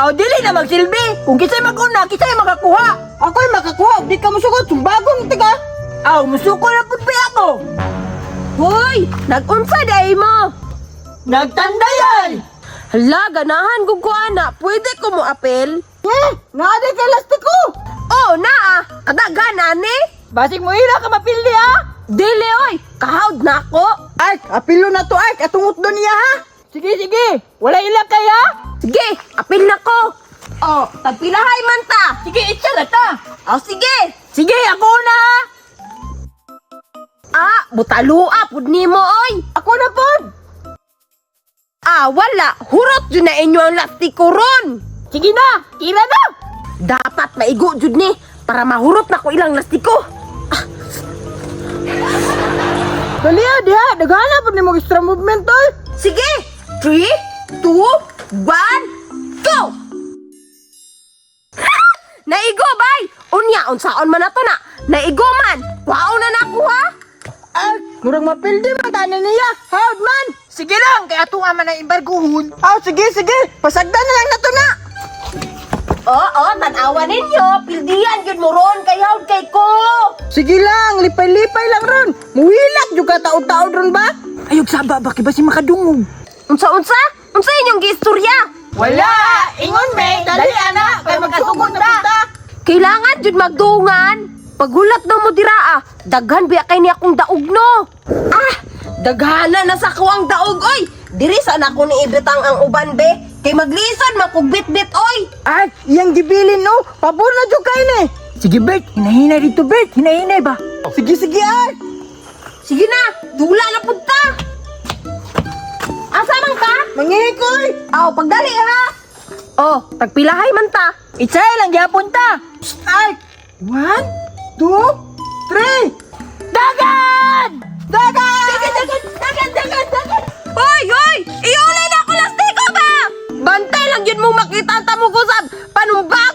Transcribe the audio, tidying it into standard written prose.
Aw, dili na magsilbi. Kung kisay maguna, kisay makakuha. Ako'y makakuha. Di ka musukot. Sumbagong tiga. Aw, musuko na po pa ako. Hoy, nag-unsa day mo? Nagtandayan. Hala, ganahan gud ko ana. Pwede ko mo apel? Naaday ka lastiko. Oh, naa. Kadaghan ani. Basig mo ila ka mapildi ha. Dili oy, kahawd na ako. Ark, apilo na to Ark. Atungot doon niya ha. Sige, sige. Wala ila kaya. Sige, apil na ko. Oh, tagpilahay man ta. Sige, itsa na ta. Oh, sige. Sige, ako na ha. Ah, butalua pud nimo oy. Ako na po. Ah, wala. Hurot jud na inyo ang lastiko ron. Sige na, kila na. Dapat maigo jud ni para mahurot na ko ilang lastiko. Dali ha, diha. Dagana po ni mo extra movement oy. Sige. 3, 2, 1, go! Naigo, bay! Unya, unsaon man na to na? Naigo man! Wow na nakuha! Ark, murang mapildi man tanan niya. Howd man. Sige lang, kaya tunga man ang imbarguhon. Sige, sige. Pasagdan na lang na to na. Oo, tanawa ninyo. Pildiyan yun mo ron kay hawd kay ko. Sige lang, lipay-lipay lang ron. Muhilak juga taod-taod ron ba? Ayog saba, baki ba si makadungog? Unsa-unsa? Unsa inyong giistorya? Wala! Ingon me, dali ana, kay magkasugod na punta. Kailangan jud magdungan. Paghulat daw mo dira daghan biya kay ni akong daog no. Ah, daghana na sa kuwang daog oy. Diri sa nako ni ibitang ang uban be. Kay maglisod makugbit-bit oy. Ay, iyang gibilin no. Pabor na jud kay ni. Sige Bert, hinahinay dito Bert, hinahinay ba? Sige, sige ay. Sige na, dula na punta. Asa man ka? Mangihikoy. Aw, pagdali ha. Oh, tagpilahay man ta. Itsay lang gyapon ta. Ay, 1, 2, 3. Dagan! Dagan! Dagan! Hoy, hoy! Iulay na ako lastiko ba? Bantay lang yun mo makita ang tamukusab. Panumba